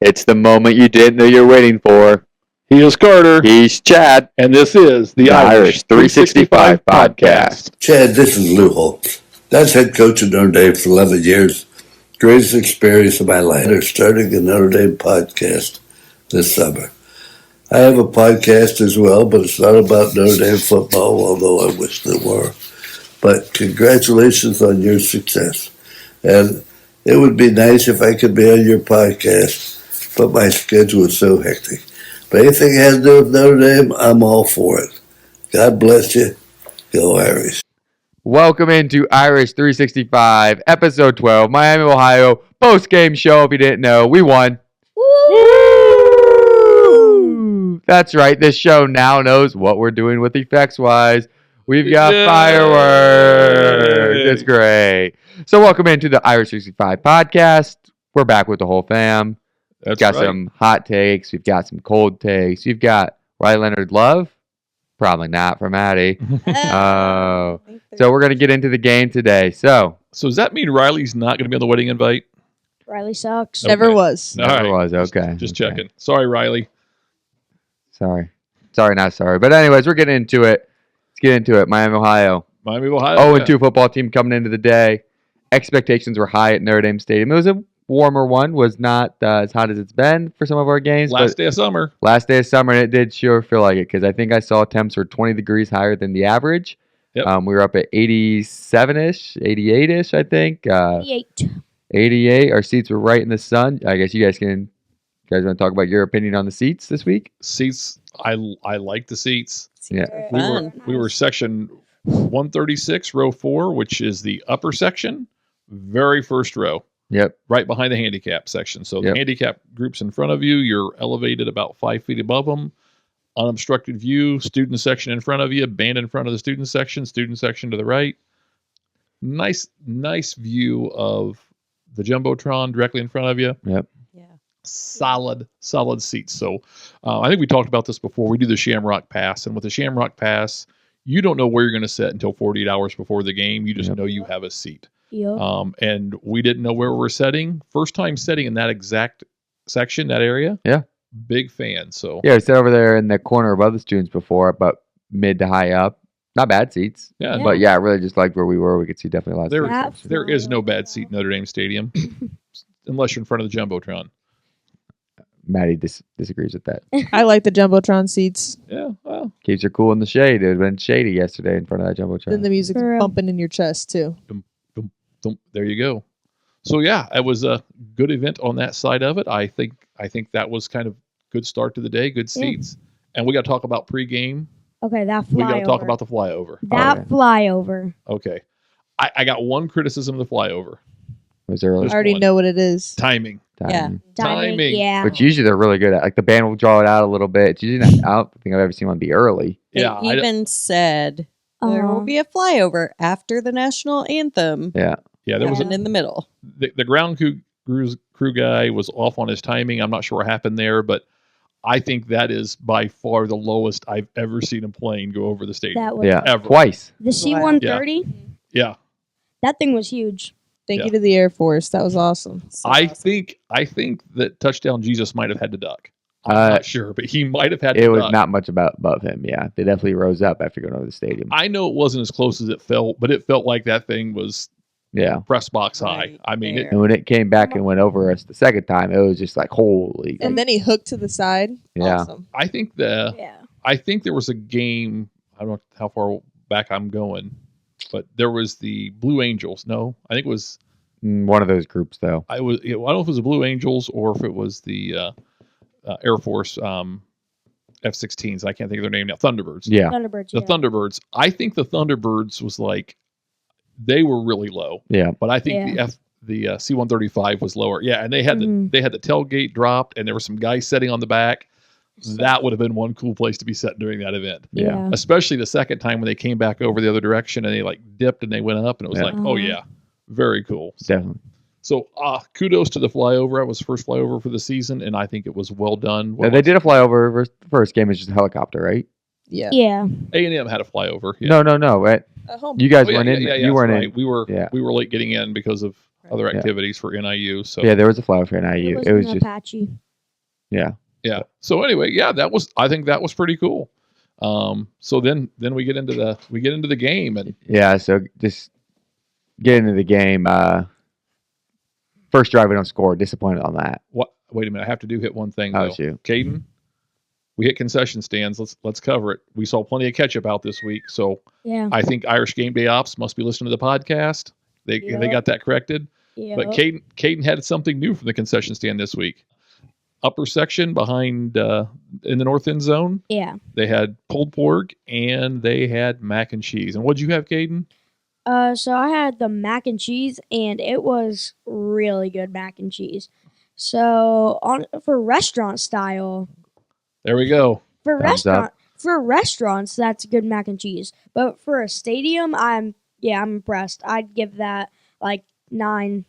It's the moment you didn't know you're waiting for. He is Carter, He's Chad. and this is the Irish 365 podcast. Chad, this is Lou Holtz. That's head coach of Notre Dame for 11 years. Greatest experience of my life. They're starting a Notre Dame podcast this summer. I have a podcast as well, but it's not about Notre Dame football, although I wish there were. But congratulations on your success. And it would be nice if I could be on your podcast, but my schedule is so hectic. But anything has to do with Notre Dame, I'm all for it. God bless you. Go Irish. Welcome into Irish 365, episode 12, Miami, Ohio, post-game show. If you didn't know, we won. Woo! That's right. This show now knows what we're doing with effects-wise. We've got fireworks. It's great. So welcome into the Irish 365 podcast. We're back with the whole fam. We've got some hot takes. We've got some cold takes. You've got Riley Leonard Love. Probably not for Maddie. So we're going to get into the game today. So does that mean Riley's not going to be on the wedding invite? Riley sucks. Okay. Never was. Never was. Okay. Just okay. checking. Sorry, Riley. Sorry, not sorry. But anyways, we're getting into it. Let's get into it. Miami, Ohio. Miami, Ohio. 0-2 football team coming into the day. Expectations were high at Notre Dame Stadium. It was a warmer one, was not as hot as it's been for some of our games. Last day of summer, and it did sure feel like it because I think I saw temps were 20 degrees higher than the average. Yep. We were up at 87-ish, 88-ish, I think. 88. Our seats were right in the sun. I guess you guys want to talk about your opinion on the seats this week? Seats, I like the seats. Yeah. We were section 136, row 4, which is the upper section, very first row. Yep. Right behind the handicap section. So the handicap group's in front of you. You're elevated about 5 feet above them. Unobstructed view, student section in front of you, band in front of the student section to the right. Nice view of the Jumbotron directly in front of you. Yep. Yeah. Solid seats. So I think we talked about this before. We do the Shamrock Pass. And with the Shamrock Pass, you don't know where you're going to sit until 48 hours before the game. You just know you have a seat. Yep. And we didn't know where we were setting. First time setting in that exact section, that area. Yeah. Big fan. So yeah, I sat over there in the corner above the students before, but mid to high up. Not bad seats. Yeah. But yeah, I really just liked where we were. We could see definitely a lot of seats. There is no bad seat in Notre Dame Stadium unless you're in front of the Jumbotron. Maddie disagrees with that. I like the Jumbotron seats. Yeah, well. Keeps her cool in the shade. It would have been shady yesterday in front of that Jumbotron. Then the music's bumping in your chest, too. There you go. So yeah, it was a good event on that side of it. I think that was kind of good start to the day, good seats. And we got to talk about pregame. Okay, that flyover. We got to talk about the flyover. Flyover. Okay. I got one criticism of the flyover. Was early. I already know what it is. Timing. Yeah. Timing. Yeah. Which usually they're really good at. Like the band will draw it out a little bit. It's usually not, I don't think I've ever seen one be early. They even said there will be a flyover after the national anthem. Yeah. Yeah, there was in the middle. The ground crew guy was off on his timing. I'm not sure what happened there, but I think that is by far the lowest I've ever seen a plane go over the stadium. That was ever. Twice. The C-130? Yeah. That thing was huge. Thank you to the Air Force. That was awesome. I think that Touchdown Jesus might have had to duck. I'm not sure, but he might have had to duck. It was not much above him, yeah. They definitely rose up after going over the stadium. I know it wasn't as close as it felt, but it felt like that thing was press box high. Right I mean, and when it came back and went over us the second time, it was just like, holy. And then he hooked to the side. Yeah. Awesome. I think there was a game, I don't know how far back I'm going, but there was the Blue Angels. No, I think it was one of those groups, though. I don't know if it was the Blue Angels or if it was the Air Force F-16s. I can't think of their name now. Thunderbirds. Yeah. The Thunderbirds. I think the Thunderbirds was like, they were really low. Yeah. But I think the C-135 was lower. Yeah, and they had the tailgate dropped, and there were some guys sitting on the back. That would have been one cool place to be sitting during that event. Yeah. Especially the second time when they came back over the other direction and they like dipped and they went up, and it was like, oh yeah, very cool. Definitely. So kudos to the flyover. It was the first flyover for the season, and I think it was well done. They did a flyover. The first game was just a helicopter, right? Yeah. Yeah. A&M had a flyover. Yeah. No. Right? You guys weren't in. You weren't in. We were late getting in because of other activities for NIU. So yeah, there was a flyover for NIU. It was just Apache. Yeah. Yeah. So anyway, I think that was pretty cool. So then we get into the game, and Yeah. So just get into the game. First drive we don't score. Disappointed on that. what? Wait a minute, I have to hit one thing Oh, though. shoot. Cayden, we hit concession stands. Let's cover it. We saw plenty of ketchup out this week, so Yeah. I think Irish Game Day Ops must be listening to the podcast. They got that corrected. Yeah. But Cayden had something new from the concession stand this week. Upper section behind in the north end zone, Yeah. they had pulled pork and they had mac and cheese. And what'd you have, Cayden? So I had the mac and cheese, and it was really good mac and cheese. So for restaurant style, There we go. Thumbs up. for restaurants, that's good mac and cheese. But for a stadium, I'm impressed. I'd give that like 9.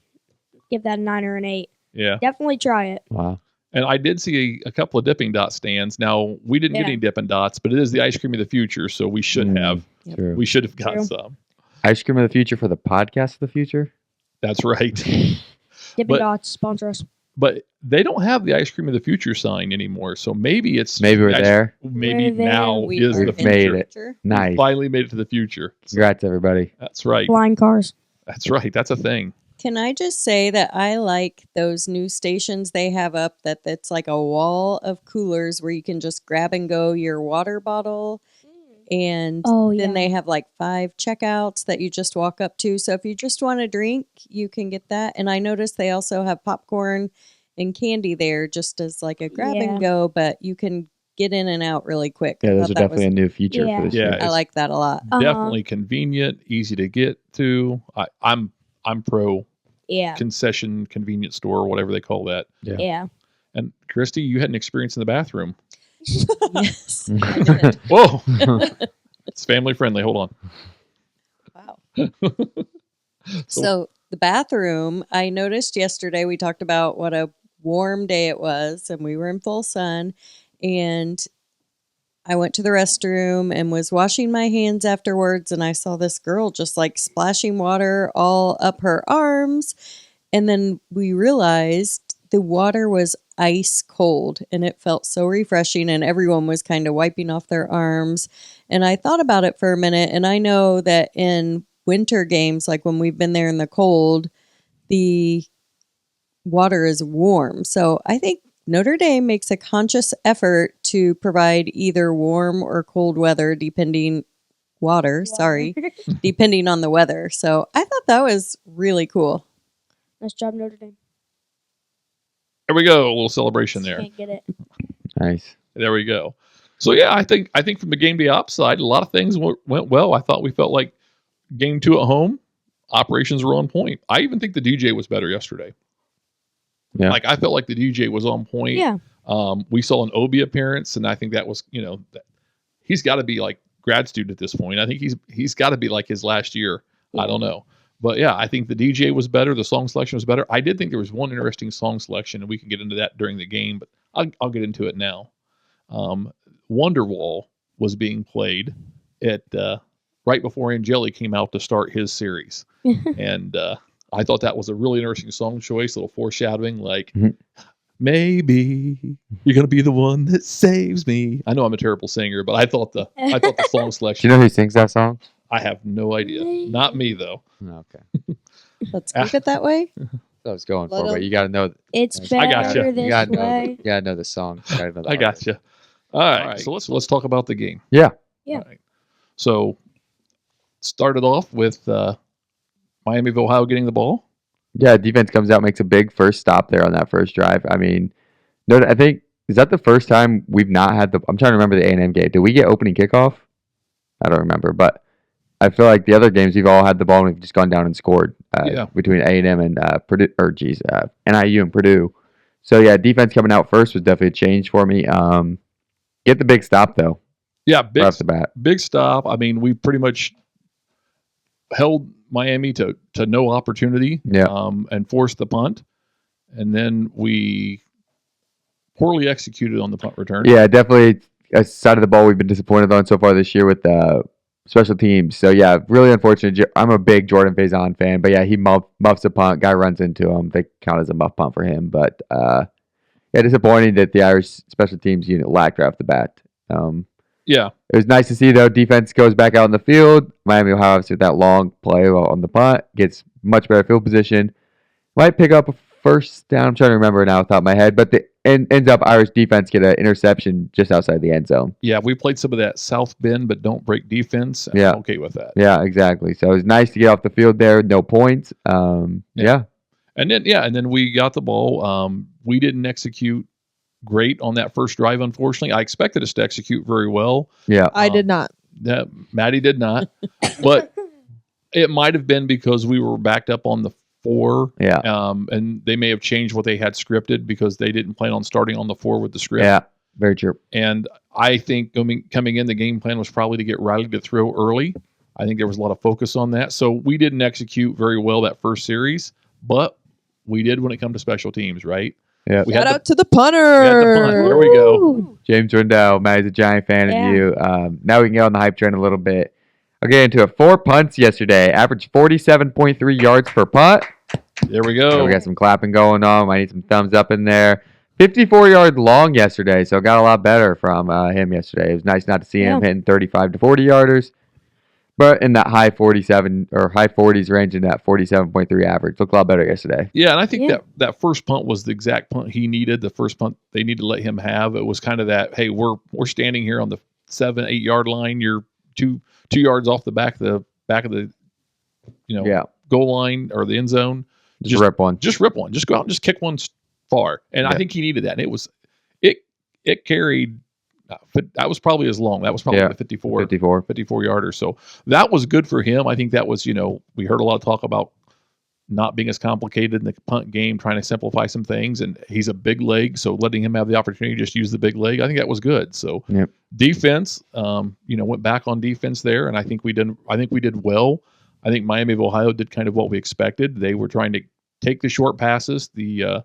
Give that a 9 or an 8. Yeah. Definitely try it. Wow. And I did see a couple of Dipping Dot stands. Now, we didn't get Yeah. any Dippin' Dots, but it is the ice cream of the future, so we should have. True. We should have got True. some. Ice cream of the future for the podcast of the future. That's right. Dippin' But- Dots sponsor us. But they don't have the ice cream of the future sign anymore, so maybe it's Maybe we're ice- there. Maybe We're there. now We is are the in future. made it. future. Nice. Finally made it to the future. Congrats, everybody. That's right. Flying cars. That's right. That's a thing. Can I just say that I like those new stations they have up that's like a wall of coolers where you can just grab and go your water bottle. And Oh, then yeah. they have like 5 checkouts that you just walk up to. So if you just want a drink, you can get that. And I noticed they also have popcorn and candy there just as like a grab Yeah. and go, but you can get in and out really quick. Yeah, I those thought are that definitely a new feature Yeah. for this Yeah, year. I like that a lot. Definitely convenient, easy to get to. I'm pro Yeah. concession convenience store, whatever they call that. Yeah. And Christy, you had an experience in the bathroom. Yes, I did. Whoa. It's family friendly. Hold on. Wow. So the bathroom, I noticed yesterday we talked about what a warm day it was and we were in full sun, and I went to the restroom and was washing my hands afterwards, and I saw this girl just like splashing water all up her arms, and then we realized the water was ice cold and it felt so refreshing, and everyone was kind of wiping off their arms. And I thought about it for a minute, and I know that in winter games, like when we've been there in the cold, the water is warm. So I think Notre Dame makes a conscious effort to provide either warm or cold weather, depending on the weather. So I thought that was really cool. Nice job, Notre Dame. There we go. A little celebration there. Can't get it. Nice. There we go. So yeah, I think from the game day ops side, a lot of things went well. I thought we felt like game 2 at home, operations were on point. I even think the DJ was better yesterday. Yeah. Like I felt like the DJ was on point. Yeah. We saw an Obi appearance, and I think that was, he's got to be like grad student at this point. I think he's got to be like his last year. I don't know. But yeah, I think the DJ was better. The song selection was better. I did think there was one interesting song selection, and we can get into that during the game, but I'll get into it now. Wonderwall was being played at right before Angeli came out to start his series. And I thought that was a really interesting song choice, a little foreshadowing, like, maybe you're going to be the one that saves me. I know I'm a terrible singer, but I thought the song Do selection, you know who sings that song? I have no idea. Not me, though. Okay. Let's keep it that way. That's what I was going Let for, but 'em- you got to know. It's I gotcha. better You this You got to know. way. You got to know the song. You gotta know the I got artist. you. All right, so let's talk about the game. Yeah. Yeah. All right. So started off with Miami of Ohio getting the ball. Yeah, defense comes out, makes a big first stop there on that first drive. I mean, no, I think is that the first time we've not had the. I'm trying to remember the A&M game. Did we get opening kickoff? I don't remember, but I feel like the other games we've all had the ball and we've just gone down and scored between A&M and Purdue, NIU and Purdue. So yeah, defense coming out first was definitely a change for me. Get the big stop though. Yeah, Right off the bat. big stop. I mean, we pretty much held Miami to no opportunity. Yeah. And forced the punt, and then we poorly executed on the punt return. Yeah, definitely a side of the ball we've been disappointed on so far this year with special teams. So yeah, really unfortunate. I'm a big Jordan Faison fan, but yeah, he muffs a punt. Guy runs into him. They count as a muff punt for him. But disappointing that the Irish special teams unit lacked right off the bat. Yeah. It was nice to see, though, defense goes back out on the field. Miami will have obviously that long play on the punt, gets much better field position. Might pick up a first down. I'm trying to remember now off the top of my head, but ends up Irish defense get an interception just outside the end zone. Yeah, we played some of that South bend but don't break defense. And Yeah. I'm okay with that. Yeah, exactly. So it was nice to get off the field there, no points. Yeah. And then we got the ball. We didn't execute great on that first drive, unfortunately. I expected us to execute very well. Yeah. I did not. That Maddie did not. But it might have been because we were backed up on the 4. Yeah. And they may have changed what they had scripted because they didn't plan on starting on the 4 with the script. Yeah. Very true. And I think coming in, the game plan was probably to get Riley to throw early. I think there was a lot of focus on that. So we didn't execute very well that first series, but we did when it comes to special teams, right? Yeah. We Shout had out to the punter. we had the punt. There we go. Ooh. James Rendell, Maddie's a giant fan Yeah. of you. Now we can get on the hype train a little bit. I'll get into it. 4 punts yesterday. Averaged 47.3 yards per punt. There we So go. we got some clapping going on. I need some thumbs up in there. 54-yard long yesterday, so got a lot better from him yesterday. It was nice not to see him Yeah. hitting 35 to 40 yarders, but in that high 47 or high 40s range in that 47.3 average. Looked a lot better yesterday. Yeah, and I think Yeah. that first punt was the exact punt he needed. The first punt they need to let him have. It was kind of that, hey, we're standing here on the 7-8 yard line. You're two yards off the back of the Yeah, goal line or the end zone. just rip one. Just rip one. Just go out and just kick one far. And I Yeah. think he needed that. And it carried. That was probably as long. That was probably Yeah. the 54 54. yarder. So that was good for him. I think that was, we heard a lot of talk about not being as complicated in the punt game, trying to simplify some things. And he's a big leg. So letting him have the opportunity to just use the big leg, I think that was good. So Yep. defense, went back on defense there. And I think we did well. I think Miami of Ohio did kind of what we expected. They were trying to take the short passes, the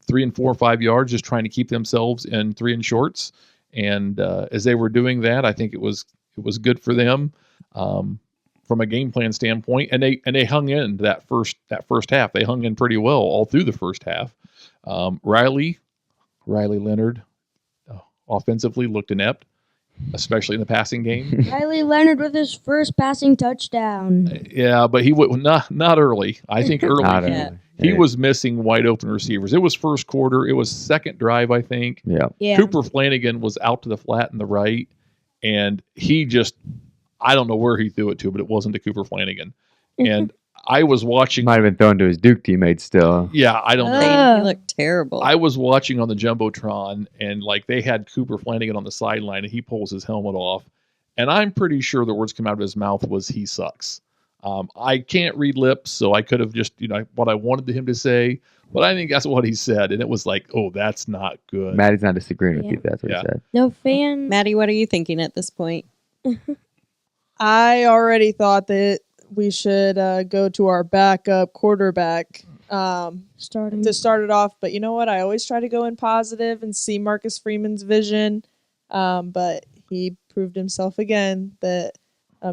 3 and 4 or 5 yards, just trying to keep themselves in 3 and shorts. And as they were doing that, I think it was good for them from a game plan standpoint. And they hung in that first half. They hung in pretty well all through the first half. Riley Leonard offensively looked inept, especially in the passing game. Riley Leonard with his first passing touchdown. Yeah, but he would not early. I think early. Not Yeah. early. He was missing wide open receivers. It was first quarter. It was second drive, I think. Yeah. Yeah. Cooper Flanagan was out to the flat and the right, and he just, I don't know where he threw it to, but it wasn't to Cooper Flanagan. And I was watching. Might have been thrown to his Duke teammates still. Yeah, I don't know. He looked terrible. I was watching on the Jumbotron, and they had Cooper Flanagan on the sideline, and he pulls his helmet off. And I'm pretty sure the words come out of his mouth was, "He sucks." I can't read lips, so I could have just, what I wanted him to say, but I think that's what he said. And it was like, oh, that's not good. Maddie's not disagreeing with Yeah. you. That's what Yeah. he said. No fan. Maddie, what are you thinking at this point? I already thought that we should go to our backup quarterback Starting. to start it off. But you know what? I always try to go in positive and see Marcus Freeman's vision. But he proved himself again that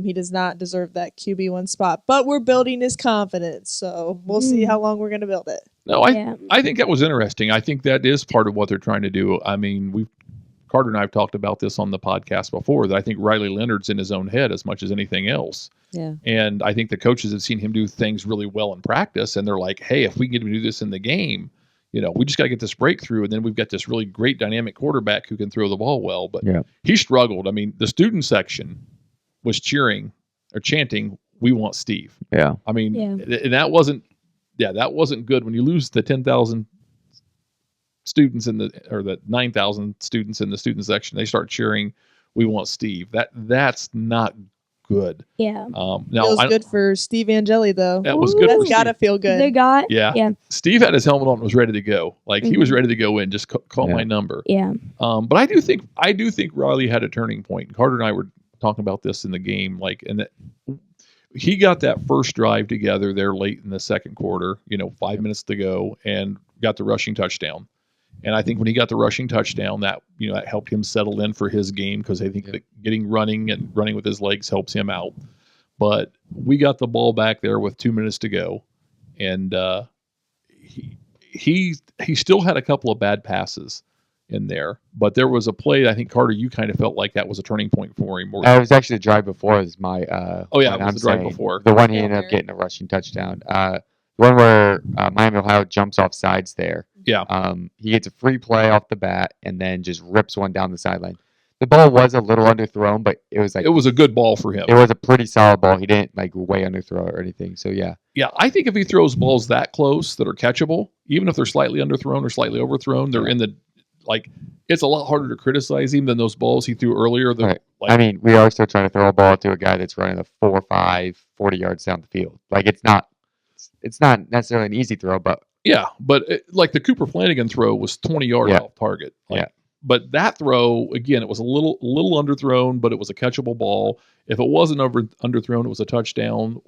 he does not deserve that QB1 spot. But we're building his confidence. So we'll see how long we're going to build it. No, Yeah. I think that was interesting. I think that is part of what they're trying to do. I mean, Carter and I have talked about this on the podcast before, that I think Riley Leonard's in his own head as much as anything else. Yeah. And I think the coaches have seen him do things really well in practice, and they're like, hey, if we can get him to do this in the game, we just got to get this breakthrough, and then we've got this really great dynamic quarterback who can throw the ball well. But Yeah. he struggled. I mean, the student section was chanting, "We want Steve." Yeah. I mean, Yeah. and that wasn't good when you lose the 10,000 students or the 9,000 students in the student section. They start cheering, "We want Steve." That's not good. Yeah. Now Feels good for Steve Angeli, though. that was good. That's For got to Steve. feel good. They got. Yeah. Yeah. Steve had his helmet on and was ready to go. He was ready to go in. Just call Yeah. my number. Yeah. But I do think Riley had a turning point. Carter and I were talking about this in the game, and that he got that first drive together there late in the second quarter, 5 minutes to go, and got the rushing touchdown. And I think when he got the rushing touchdown, that that helped him settle in for his game, because I think that running with his legs helps him out. But we got the ball back there with 2 minutes to go, and he still had a couple of bad passes in there, but there was a play. I think Carter, you kind of felt like that was a turning point for him. It was actually the drive before. Is my Oh yeah, point it was I'm the drive saying. before. The one he Hail ended up Mary. getting a rushing touchdown. The one where Miami Ohio jumps off sides there. Yeah. He gets a free play off the bat and then just rips one down the sideline. The ball was a little underthrown, but it was like It was a good ball for him. it was a pretty solid ball. He didn't like way underthrow it or anything. So yeah, Yeah, I think if he throws balls that close that are catchable, even if they're slightly underthrown or slightly overthrown, they're in the like. It's a lot harder to criticize him than those balls he threw earlier. Right. Like, I mean, we are still trying to throw a ball to a guy that's running a 4 or 5, 40 yards down the field. Like it's not necessarily an easy throw, but yeah, but like the Cooper Flanagan throw was 20 yards Yeah. off target. Like, Yeah. But that throw, again, it was a little underthrown, but it was a catchable ball. If it wasn't underthrown, it was a touchdown.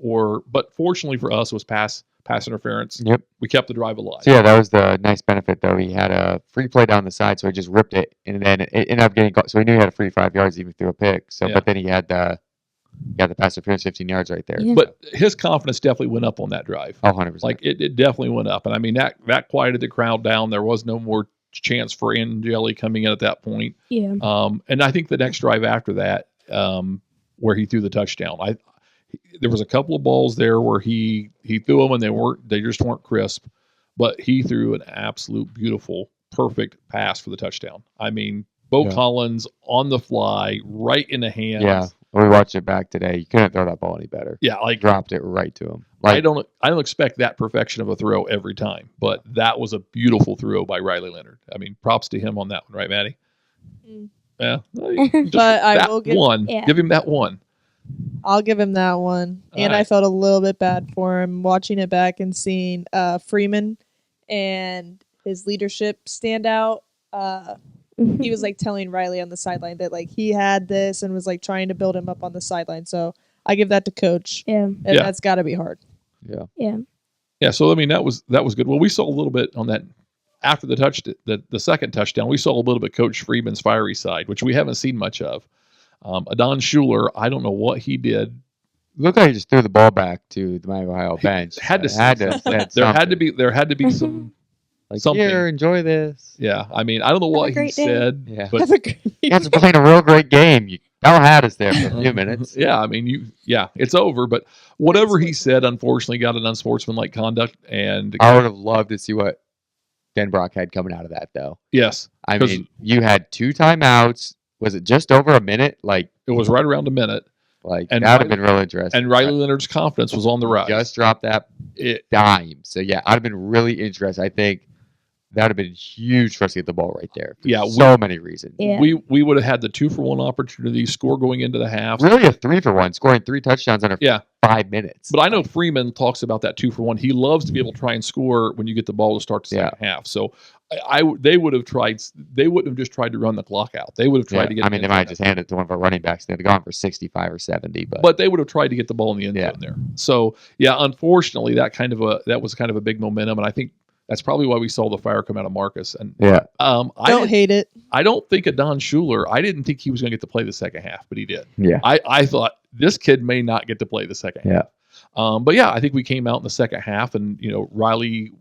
But fortunately for us, it was pass interference. yep. We kept the drive alive. So yeah, that was the nice benefit though. He had a free play down the side, so he just ripped it, and then it ended up getting. So he knew he had a free 5 yards even through a pick. So, Yeah. but then he had the pass interference 15 yards right there. Yeah. But his confidence definitely went up on that drive. Oh, 100%. Like it definitely went up. And I mean, that quieted the crowd down. There was no more chance for Angeli coming in at that point. Yeah. And I think the next drive after that, where he threw the touchdown, there was a couple of balls there where he threw them and they just weren't crisp, but he threw an absolute beautiful, perfect pass for the touchdown. I mean, Bo Yeah. Collins on the fly, right in the hands. Yeah, we watched it back today. You couldn't throw that ball any better. Yeah, like Dropped it right to him. I Like don't expect that perfection of a throw every time, but that was a beautiful throw by Riley Leonard. I mean, props to him on that one, right, Maddie? Mm. Yeah, But I that will give one. Yeah. Give him that one. I'll give him that one. And I Alright. felt a little bit bad for him watching it back and seeing Freeman and his leadership stand out. He was like telling Riley on the sideline that like he had this and was like trying to build him up on the sideline. So I give that to coach. Yeah. And Yeah. that's got to be hard. Yeah. Yeah, so I mean that was good. Well, we saw a little bit on that after the second touchdown. We saw a little bit Coach Freeman's fiery side, which we haven't seen much of. Adon Schuler, I don't know what he did. looked like he just threw the ball back to the Miami Ohio bench. Had to said there had something. to be some like something. here, enjoy this. Yeah, I mean I don't know what a he great day. said, Yeah. but Have a great You guys are playing a real great game. Y'all had us there for a few minutes. yeah, I mean it's over. But whatever he said, unfortunately, got an unsportsmanlike conduct, and I would have loved to see what Dan Brock had coming out of that, though. yes, I 'Cause- mean, you had 2 timeouts. Was it just over a minute? Like it was right around a minute, and that would have been real interesting. and Riley Leonard's confidence was on the rise. just dropped that dime. So yeah, I'd have been really interested. I think that would have been huge for us to get the ball right there. For Yeah, so many reasons. Yeah. We would have had the 2-for-1 opportunity, score going into the half. Really a 3-for-1, scoring 3 touchdowns under Yeah. 5 minutes. But I know Freeman talks about that 2-for-1. He loves to be able to try and score when you get the ball to start the second half. So they would have tried. They wouldn't have just tried to run the clock out. They would have tried to get. I mean, the they end might have zone. just handed it to one of our running backs. They'd have gone for 65 or 70. But they would have tried to get the ball in the end Yeah. zone there. So yeah, unfortunately, that was kind of a big momentum, and I think that's probably why we saw the fire come out of Marcus. And yeah, Don't hate it. I don't think Adon Schuler. I didn't think he was going to get to play the second half, but he did. yeah, I thought this kid may not get to play the second Yeah. half. But yeah, I think we came out in the second half, and Riley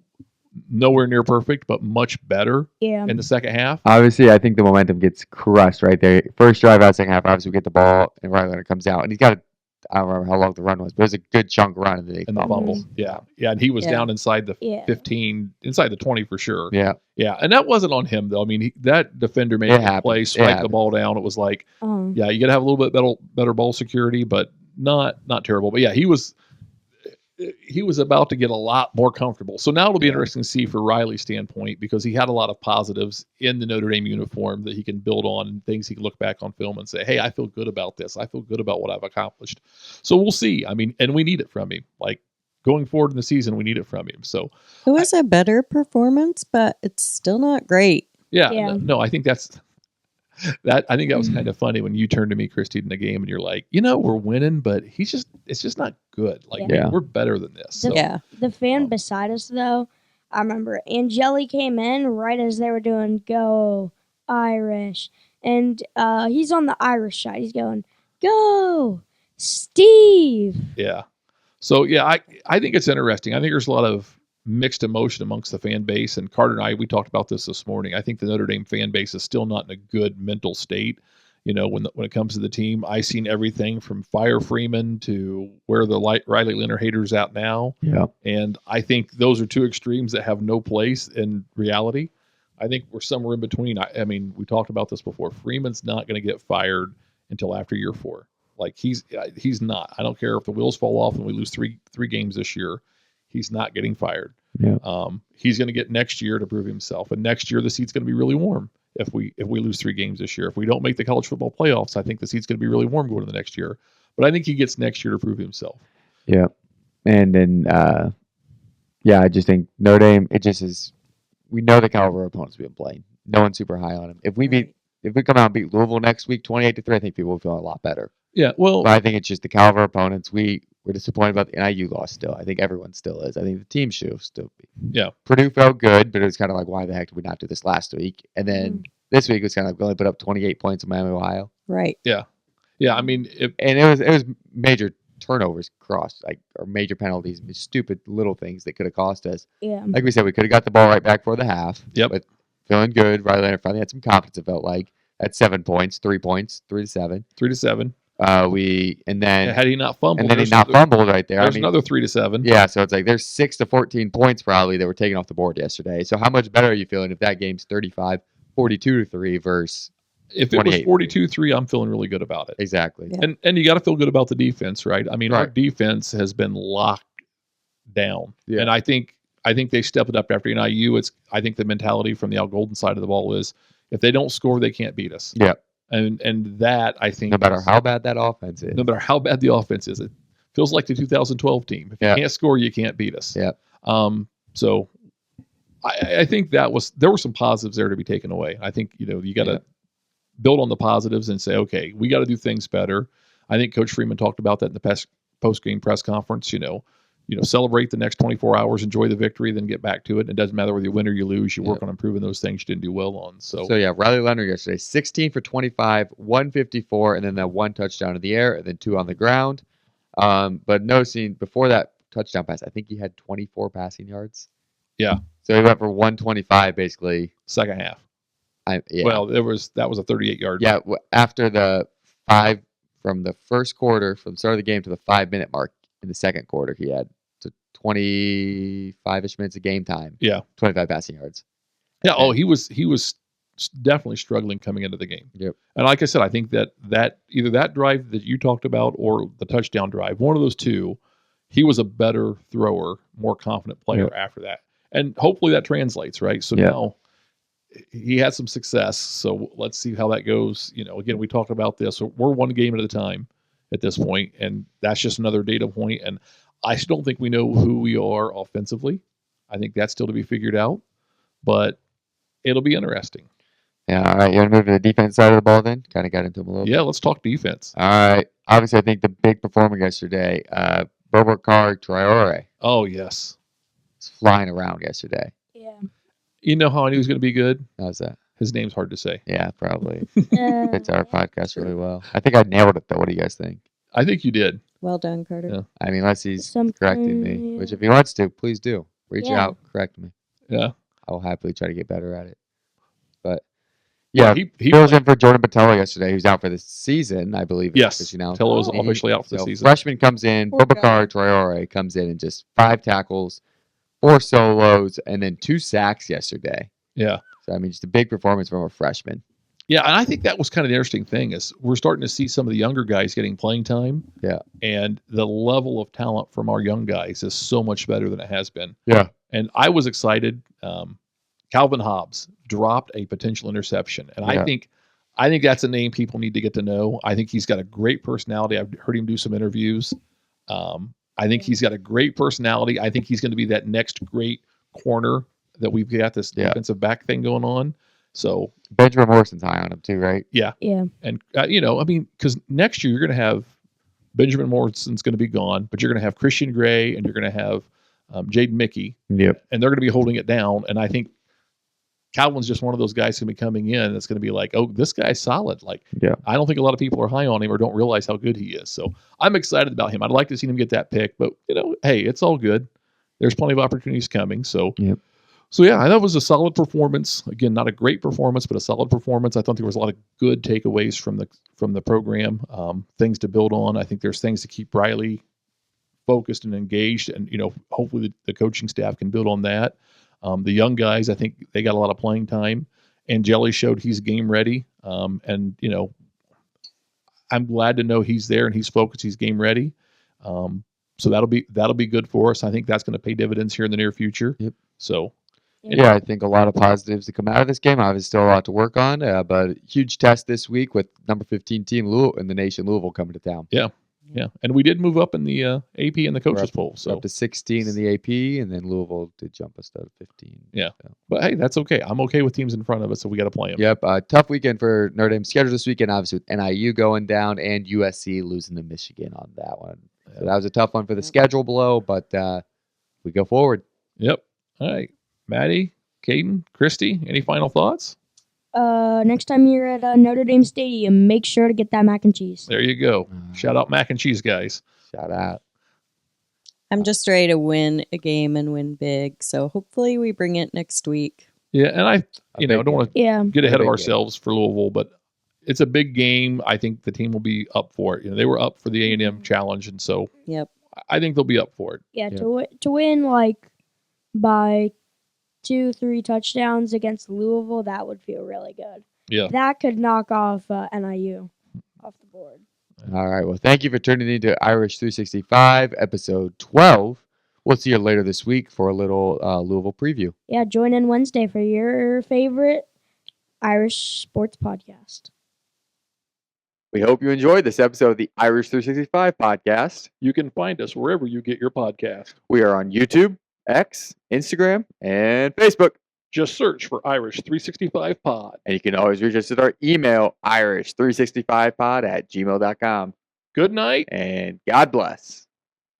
nowhere near perfect, but much better Yeah. in the second half. Obviously, I think the momentum gets crushed right there. First drive out, second half. Obviously, we get the ball, and Riley Leonard comes out, and he's got I don't remember how long the run was, but it was a good chunk run, and then they And the fumbled. fumble. Yeah. Yeah. And he was Yeah. down inside the Yeah. 15, inside the 20 for sure. Yeah, Yeah. And that wasn't on him, though. I mean, that defender made It a happens. play, It strike the happens. ball down. It was like, Um, yeah, you got to have a little bit better ball security, but not terrible. But yeah, he was about to get a lot more comfortable. So now it'll be interesting to see for Riley's standpoint, because he had a lot of positives in the Notre Dame uniform that he can build on, and things he can look back on film and say, hey, I feel good about this. I feel good about what I've accomplished. So we'll see. I mean, and we need it from him. Like going forward in the season, we need it from him. So It was a better performance, but it's still not great. yeah, Yeah. no, I think I think that was kind of funny when you turned to me, Christy, in the game, and you're like, we're winning, but it's just not good. Like Yeah. we're better than this. So, Yeah. The fan beside us, though, I remember Angeli came in right as they were doing "Go Irish," and he's on the Irish side. He's going, "Go, Steve!" yeah. So yeah, I think it's interesting. I think there's a lot of mixed emotion amongst the fan base. And Carter and I, we talked about this morning. I think the Notre Dame fan base is still not in a good mental state. When it comes to the team, I've seen everything from fire Freeman to where the Riley Leonard haters out now. Yeah. And I think those are two extremes that have no place in reality. I think we're somewhere in between. I mean, we talked about this before. Freeman's not going to get fired until after year 4. Like he's not. I don't care if the wheels fall off and we lose three games this year. He's not getting fired. Yeah. He's going to get next year to prove himself. And next year the seat's going to be really warm. If we lose 3 games this year, if we don't make the college football playoffs, I think the seat's going to be really warm going to the next year. But I think he gets next year to prove himself. Yeah, and then I just think Notre Dame. It just is. We know the caliber of opponents we've been playing. No one's super high on them. If we come out and beat Louisville next week, 28-3, I think people will feel a lot better. Yeah, well, but I think it's just the caliber of opponents. We're disappointed about the NIU loss still. I think everyone still is. I think the team should still be. Yeah. Purdue felt good, but it was kind of like, why the heck did we not do this last week? And then this week it was kind of like we only put up 28 points in Miami, Ohio. Right. Yeah. Yeah. I mean, and it was major turnovers or major penalties, stupid little things that could have cost us. Yeah. Like we said, we could have got the ball right back for the half. Yep. But feeling good. Riley Leonard finally had some confidence. It felt like at 7 points, 3 points, 3-7. 3-7. And then had he not fumbled, and then he not fumbled right there. There's another 3-7. Yeah, so it's like there's 6 to 14 points probably that were taken off the board yesterday. So how much better are you feeling if that game's 35-42-3 versus if it was 42-3, I'm feeling really good about it. Exactly. Yeah. And you got to feel good about the defense, right? I mean, our Right. defense has been locked down, Yeah. and I think they stepped it up after NIU. I think the mentality from the Al Golden side of the ball is if they don't score, they can't beat us. Yeah. And that I think No matter how bad that offense is. no matter how bad the offense is, it feels like the 2012 team. If you can't score, you can't beat us. Yeah. So I think there were some positives there to be taken away. I think you got to build on the positives and say, okay, we got to do things better. I think Coach Freeman talked about that in the post-game press conference. Celebrate the next 24 hours, enjoy the victory, then get back to it. And it doesn't matter whether you win or you lose. You work on improving those things you didn't do well on. So Riley Leonard yesterday, 16 for 25, 154, and then that 1 touchdown in the air, and then 2 on the ground. But noticing before that touchdown pass, I think he had 24 passing yards. Yeah. So he went for 125 basically. Second half. Yeah. Well, that was a 38-yard. Yeah, after the 5 from the first quarter, from the start of the game to the 5-minute mark in the second quarter, he had 25-ish minutes of game time. Yeah, 25 passing yards. Yeah. Oh, he was definitely struggling coming into the game. Yep. And like I said, I think that either that drive that you talked about or the touchdown drive, one of those two, he was a better thrower, more confident player after that. And hopefully that translates, right? So now he had some success. So let's see how that goes. Again, we talked about this. So we're one game at a time at this point, and that's just another data point. And I still don't think we know who we are offensively. I think that's still to be figured out, but it'll be interesting. Yeah, all right. You want to move to the defense side of the ball then? Kind of got into them a little bit. Yeah, let's talk defense. All right. Obviously, I think the big performer yesterday, Boubacar Traore. Oh, yes. Was flying around yesterday. Yeah. You know how I knew he was going to be good? How's that? His name's hard to say. Yeah, probably. Fits our podcast really well. I think I nailed it, though. What do you guys think? I think you did. Well done, Carter. Yeah. I mean, unless he's Something, correcting me, which if he wants to, please do. Reach Yeah. out, correct me. Yeah. I'll happily try to get better at it. But, yeah, he fills in for Jordan Botello yesterday, who's out for the season, I believe. Yes. Botello is officially out for the season. Freshman comes in, Poor guy. Boubacar Traore comes in and just 5 tackles, 4 solos, and then 2 sacks yesterday. Yeah. So, I mean, just a big performance from a freshman. Yeah, and I think that was kind of the interesting thing is we're starting to see some of the younger guys getting playing time. Yeah. And the level of talent from our young guys is so much better than it has been. Yeah. And I was excited. Calvin Hobbs dropped a potential interception. And I think that's a name people need to get to know. I think he's got a great personality. I've heard him do some interviews. I think he's got a great personality. I think he's going to be that next great corner that we've got this defensive back thing going on. So Benjamin Morrison's high on him too, right? Yeah. And, because next year you're going to have Benjamin Morrison's going to be gone, but you're going to have Christian Gray and you're going to have Cayden Mickey. Yep. And they're going to be holding it down. And I think Calvin's just one of those guys who's going to be coming in that's going to be like, oh, this guy's solid. Like, I don't think a lot of people are high on him or don't realize how good he is. So I'm excited about him. I'd like to see him get that pick, but, hey, it's all good. there's plenty of opportunities coming. So, Yep. So yeah, I thought it was a solid performance. Again, not a great performance, but a solid performance. I thought there was a lot of good takeaways from the program, things to build on. I think there's things to keep Riley focused and engaged, and hopefully the coaching staff can build on that. The young guys, I think they got a lot of playing time. And Jelly showed he's game ready, and I'm glad to know he's there and he's focused, he's game ready. So that'll be good for us. I think that's going to pay dividends here in the near future. Yep. So. Yeah, I think a lot of positives to come out of this game. Obviously, still a lot to work on, but huge test this week with number 15 team in the nation, Louisville, coming to town. Yeah, and we did move up in the AP and the coaches poll. So up to 16 in the AP, and then Louisville did jump us to 15. Yeah, but hey, that's okay. I'm okay with teams in front of us, so we got to play them. Yep, tough weekend for Notre Dame schedule this weekend, obviously with NIU going down and USC losing to Michigan on that one. So that was a tough one for the schedule below, but we go forward. Yep. All right, Maddie, Cayden, Christy, any final thoughts? Next time you're at Notre Dame Stadium, make sure to get that mac and cheese. There you go. Shout out mac and cheese, guys. Shout out. I'm just ready to win a game and win big. So hopefully we bring it next week. Yeah, and I don't want to get ahead of ourselves for Louisville, but it's a big game. I think the team will be up for it. They were up for the A&M challenge, and so I think they'll be up for it. Yeah, to win like by 2-3 touchdowns against Louisville, that would feel really good. Yeah. That could knock off NIU off the board. All right. Well, thank you for tuning in to Irish 365, episode 12. We'll see you later this week for a little Louisville preview. Yeah, join in Wednesday for your favorite Irish sports podcast. We hope you enjoyed this episode of the Irish 365 podcast. You can find us wherever you get your podcast. We are on YouTube, X, Instagram, and Facebook. Just search for Irish 365 Pod. And you can always reach us at our email, irish365pod@gmail.com. Good night. And God bless.